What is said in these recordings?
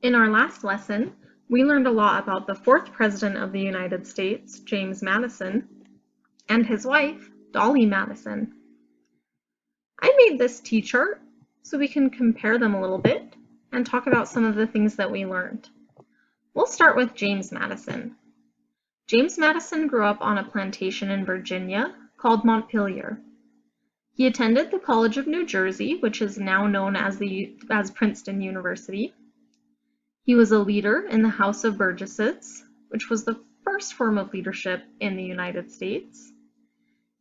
In our last lesson, we learned a lot about the fourth President of the United States, James Madison, and his wife, Dolly Madison. I made this T-chart so we can compare them a little bit and talk about some of the things that we learned. We'll start with James Madison. James Madison grew up on a plantation in Virginia called Montpelier. He attended the College of New Jersey, which is now known as Princeton University. He was a leader in the House of Burgesses, which was the first form of leadership in the United States.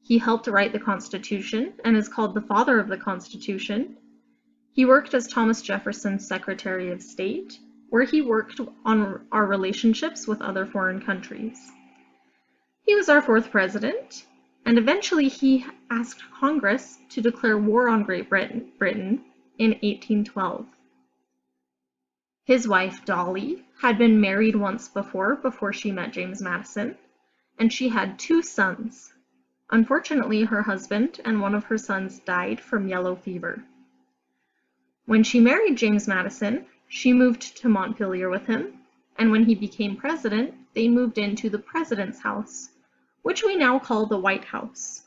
He helped write the Constitution and is called the father of the Constitution. He worked as Thomas Jefferson's Secretary of State, where he worked on our relationships with other foreign countries. He was our fourth president, and eventually he asked Congress to declare war on Great Britain in 1812. His wife, Dolly, had been married once before she met James Madison, and she had two sons. Unfortunately, her husband and one of her sons died from yellow fever. When she married James Madison, she moved to Montpelier with him, and when he became president, they moved into the president's house, which we now call the White House.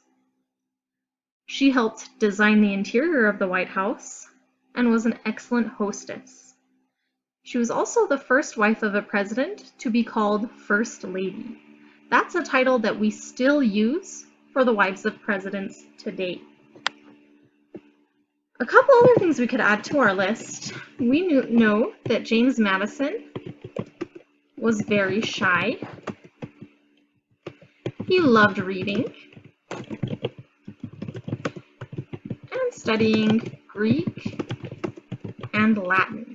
She helped design the interior of the White House and was an excellent hostess. She was also the first wife of a president to be called First Lady. That's a title that we still use for the wives of presidents today. A couple other things we could add to our list. We know that James Madison was very shy. He loved reading and studying Greek and Latin.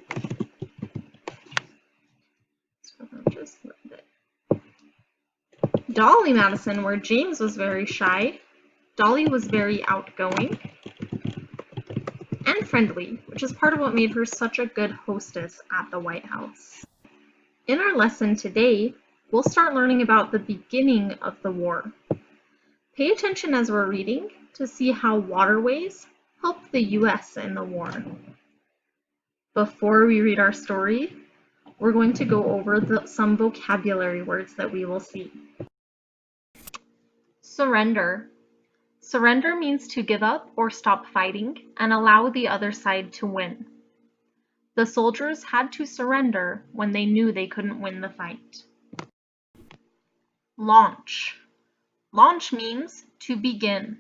Dolly Madison, where James was very shy, Dolly was very outgoing and friendly, which is part of what made her such a good hostess at the White House. In our lesson today, we'll start learning about the beginning of the war. Pay attention as we're reading to see how waterways helped the U.S. in the war. Before we read our story, we're going to go over some vocabulary words that we will see. Surrender. Surrender means to give up or stop fighting and allow the other side to win. The soldiers had to surrender when they knew they couldn't win the fight. Launch. Launch means to begin.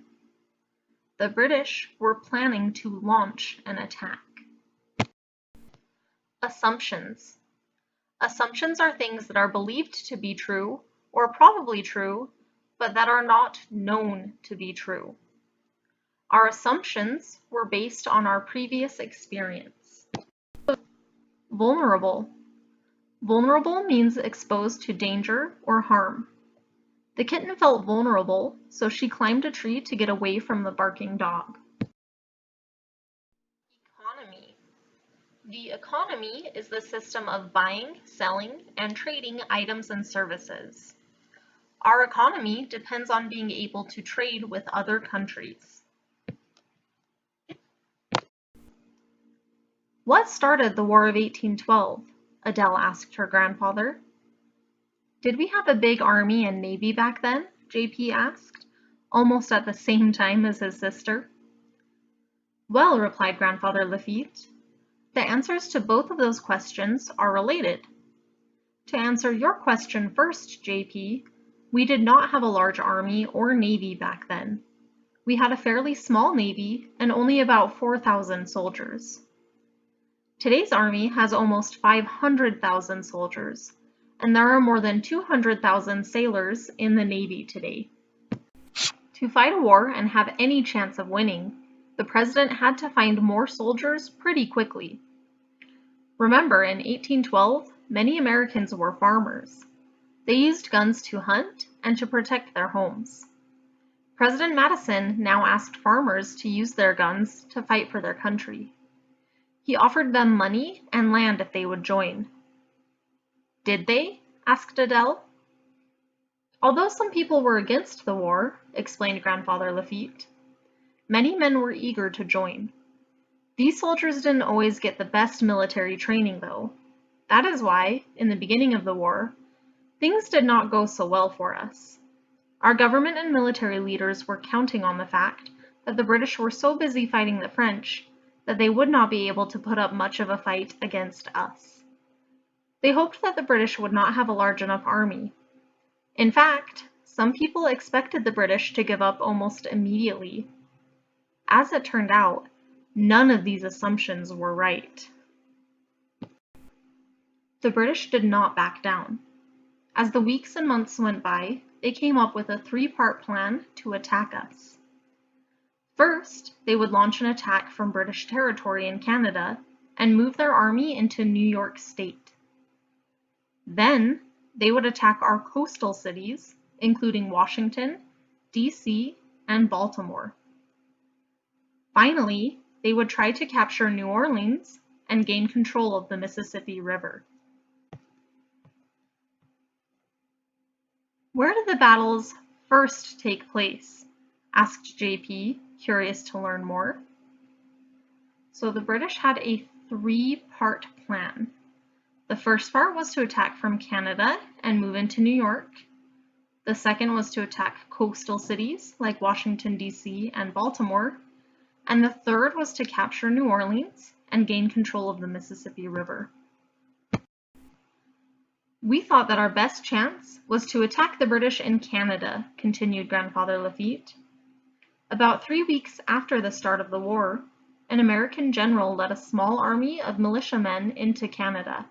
The British were planning to launch an attack. Assumptions. Assumptions are things that are believed to be true or probably true, but that are not known to be true. Our assumptions were based on our previous experience. Vulnerable. Vulnerable means exposed to danger or harm. The kitten felt vulnerable, so she climbed a tree to get away from the barking dog. Economy. The economy is the system of buying, selling, and trading items and services. Our economy depends on being able to trade with other countries. What started the War of 1812? Adele asked her grandfather. Did we have a big army and navy back then? JP asked, almost at the same time as his sister. Well, replied Grandfather Lafitte, the answers to both of those questions are related. To answer your question first, JP, we did not have a large army or navy back then. We had a fairly small navy and only about 4,000 soldiers. Today's army has almost 500,000 soldiers, and there are more than 200,000 sailors in the Navy today. To fight a war and have any chance of winning, the president had to find more soldiers pretty quickly. Remember, in 1812, many Americans were farmers. They used guns to hunt and to protect their homes. President Madison now asked farmers to use their guns to fight for their country. He offered them money and land if they would join. Did they? Asked Adele. Although some people were against the war, explained Grandfather Lafitte, many men were eager to join. These soldiers didn't always get the best military training, though. That is why, in the beginning of the war, things did not go so well for us. Our government and military leaders were counting on the fact that the British were so busy fighting the French that they would not be able to put up much of a fight against us. They hoped that the British would not have a large enough army. In fact, some people expected the British to give up almost immediately. As it turned out, none of these assumptions were right. The British did not back down. As the weeks and months went by, they came up with a three-part plan to attack us. First, they would launch an attack from British territory in Canada and move their army into New York State. Then, they would attack our coastal cities, including Washington, D.C., and Baltimore. Finally, they would try to capture New Orleans and gain control of the Mississippi River. Where did the battles first take place? Asked JP, curious to learn more. So the British had a three-part plan. The first part was to attack from Canada and move into New York. The second was to attack coastal cities like Washington, D.C. and Baltimore. And the third was to capture New Orleans and gain control of the Mississippi River. We thought that our best chance was to attack the British in Canada, continued Grandfather Lafitte. About 3 weeks after the start of the war, an American general led a small army of militiamen into Canada.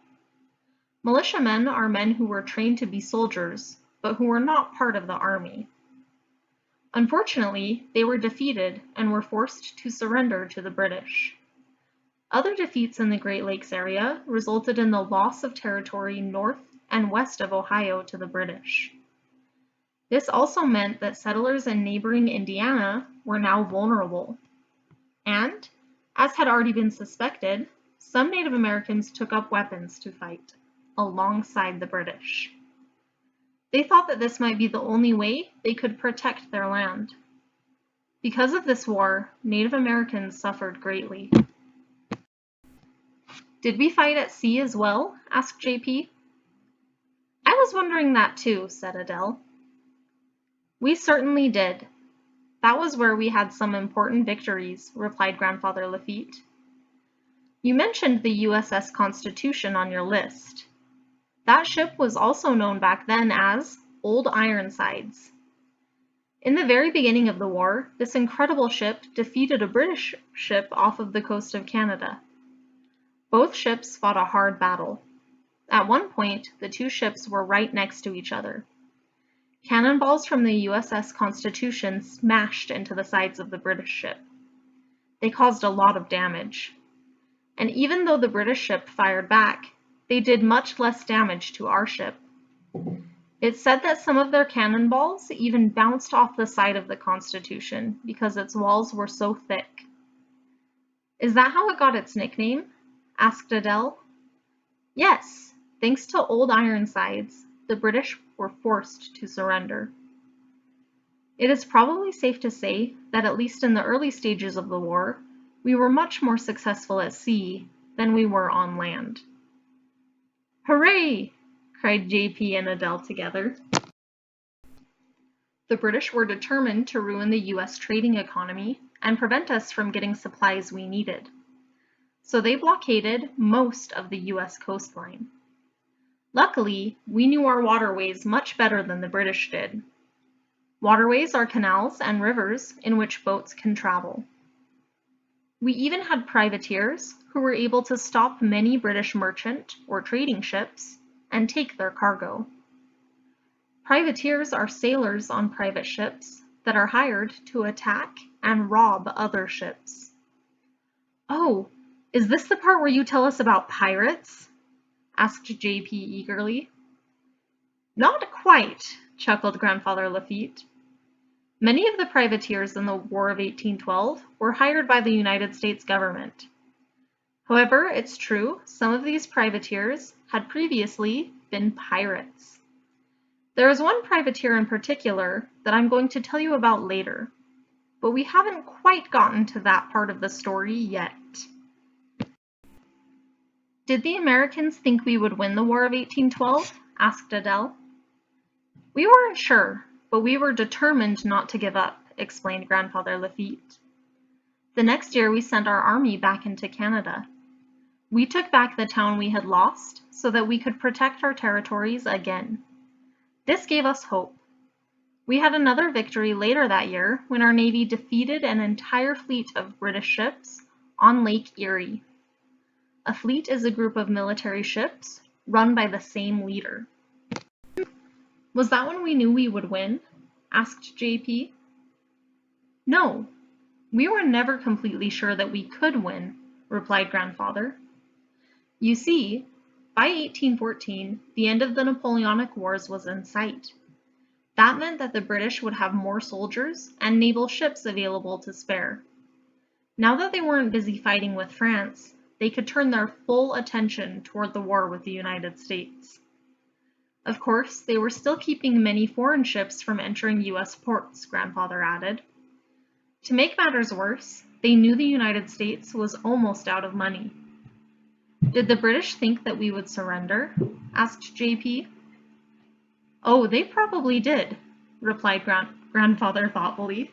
Militiamen are men who were trained to be soldiers, but who were not part of the army. Unfortunately, they were defeated and were forced to surrender to the British. Other defeats in the Great Lakes area resulted in the loss of territory north and west of Ohio to the British. This also meant that settlers in neighboring Indiana were now vulnerable. And, as had already been suspected, some Native Americans took up weapons to fight, alongside the British. They thought that this might be the only way they could protect their land. Because of this war, Native Americans suffered greatly. Did we fight at sea as well? Asked JP. I was wondering that too, said Adele. We certainly did. That was where we had some important victories, replied Grandfather Lafitte. You mentioned the USS Constitution on your list. That ship was also known back then as Old Ironsides. In the very beginning of the war, this incredible ship defeated a British ship off of the coast of Canada. Both ships fought a hard battle. At one point, the two ships were right next to each other. Cannonballs from the USS Constitution smashed into the sides of the British ship. They caused a lot of damage. And even though the British ship fired back, they did much less damage to our ship. It's said that some of their cannonballs even bounced off the side of the Constitution because its walls were so thick. Is that how it got its nickname? Asked Adele. Yes, thanks to Old Ironsides, the British were forced to surrender. It is probably safe to say that at least in the early stages of the war, we were much more successful at sea than we were on land. Hooray! Cried JP and Adele together. The British were determined to ruin the US trading economy and prevent us from getting supplies we needed. So they blockaded most of the US coastline. Luckily, we knew our waterways much better than the British did. Waterways are canals and rivers in which boats can travel. We even had privateers who were able to stop many British merchant or trading ships and take their cargo. Privateers are sailors on private ships that are hired to attack and rob other ships. Oh, is this the part where you tell us about pirates? Asked JP eagerly. Not quite, chuckled Grandfather Lafitte. Many of the privateers in the War of 1812 were hired by the United States government. However, it's true, some of these privateers had previously been pirates. There is one privateer in particular that I'm going to tell you about later, but we haven't quite gotten to that part of the story yet. Did the Americans think we would win the War of 1812? Asked Adele. We weren't sure, but we were determined not to give up, explained Grandfather Lafitte. The next year we sent our army back into Canada. We took back the town we had lost so that we could protect our territories again. This gave us hope. We had another victory later that year when our Navy defeated an entire fleet of British ships on Lake Erie. A fleet is a group of military ships run by the same leader. Was that when we knew we would win? Asked JP. No, we were never completely sure that we could win, replied Grandfather. You see, by 1814, the end of the Napoleonic Wars was in sight. That meant that the British would have more soldiers and naval ships available to spare. Now that they weren't busy fighting with France, they could turn their full attention toward the war with the United States. Of course, they were still keeping many foreign ships from entering U.S. ports, Grandfather added. To make matters worse, they knew the United States was almost out of money. Did the British think that we would surrender? Asked JP. Oh, they probably did, replied Grandfather thoughtfully.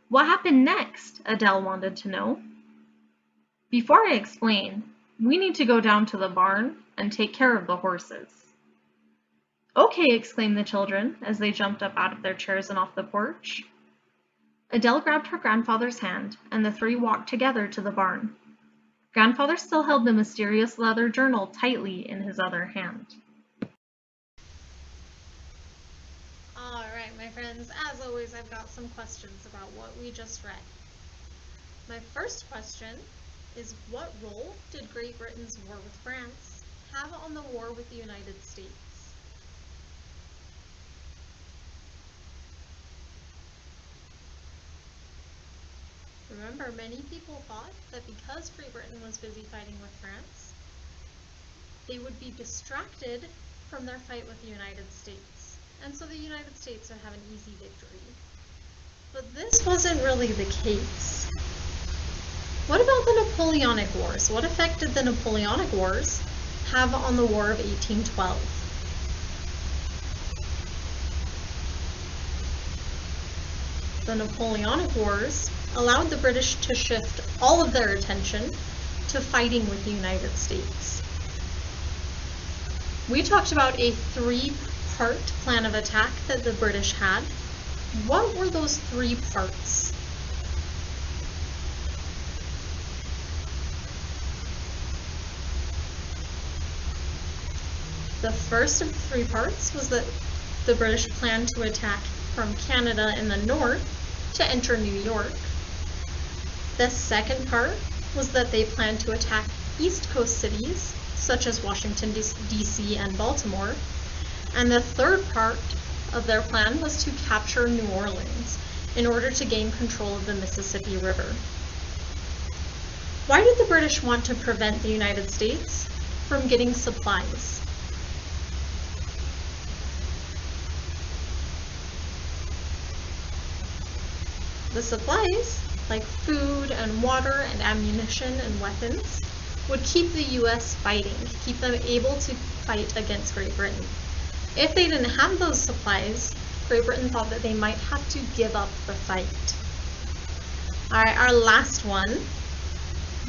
What happened next? Adele wanted to know. Before I explain, we need to go down to the barn and take care of the horses. Okay, exclaimed the children as they jumped up out of their chairs and off the porch. Adele grabbed her grandfather's hand, and the three walked together to the barn. Grandfather still held the mysterious leather journal tightly in his other hand. All right, my friends, as always, I've got some questions about what we just read. My first question is, what role did Great Britain's war with France have on the war with the United States? Remember, many people thought that because Great Britain was busy fighting with France, they would be distracted from their fight with the United States, and so the United States would have an easy victory. But this wasn't really the case. What about the Napoleonic Wars? What effect did the Napoleonic Wars have on the War of 1812? The Napoleonic Wars allowed the British to shift all of their attention to fighting with the United States. We talked about a three-part plan of attack that the British had. What were those three parts? The first of the three parts was that the British planned to attack from Canada in the north to enter New York. The second part was that they planned to attack East Coast cities, such as Washington, D.C. and Baltimore. And the third part of their plan was to capture New Orleans in order to gain control of the Mississippi River. Why did the British want to prevent the United States from getting supplies? The supplies, like food and water and ammunition and weapons, would keep the U.S. fighting, keep them able to fight against Great Britain. If they didn't have those supplies, Great Britain thought that they might have to give up the fight. All right, our last one.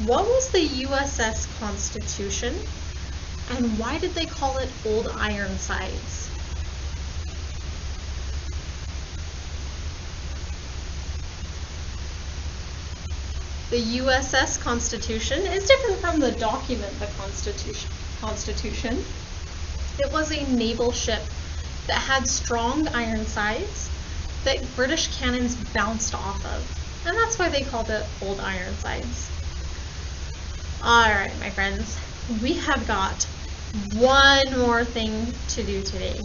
What was the USS Constitution, and why did they call it Old Ironsides? The USS Constitution is different from the document, the Constitution. It was a naval ship that had strong ironsides that British cannons bounced off of, and that's why they called it Old Ironsides. Alright, my friends, we have got one more thing to do today.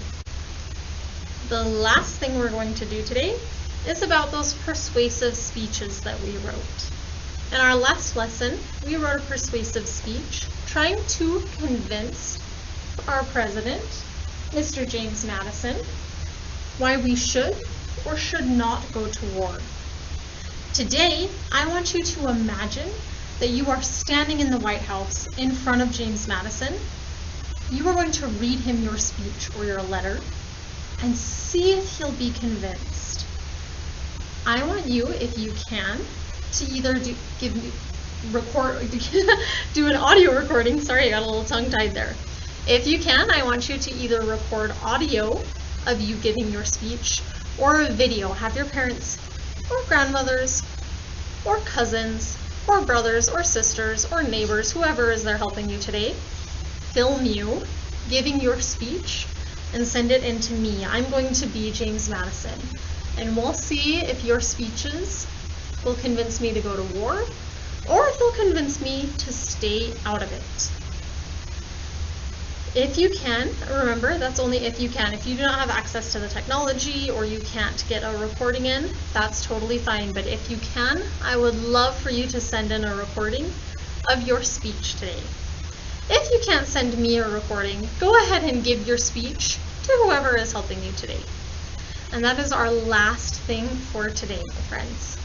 The last thing we're going to do today is about those persuasive speeches that we wrote. In our last lesson, we wrote a persuasive speech trying to convince our president, Mr. James Madison, why we should or should not go to war. Today, I want you to imagine that you are standing in the White House in front of James Madison. You are going to read him your speech or your letter and see if he'll be convinced. I want you, if you can, to either do an audio recording. Sorry, I got a little tongue-tied there. If you can, I want you to either record audio of you giving your speech or a video. Have your parents or grandmothers or cousins or brothers or sisters or neighbors, whoever is there helping you today, film you giving your speech and send it in to me. I'm going to be James Madison, and we'll see if your speeches will convince me to go to war or if they'll convince me to stay out of it. If you can, remember, that's only if you can. If you do not have access to the technology or you can't get a recording in, that's totally fine. But if you can, I would love for you to send in a recording of your speech today. If you can't send me a recording, go ahead and give your speech to whoever is helping you today. And that is our last thing for today, my friends.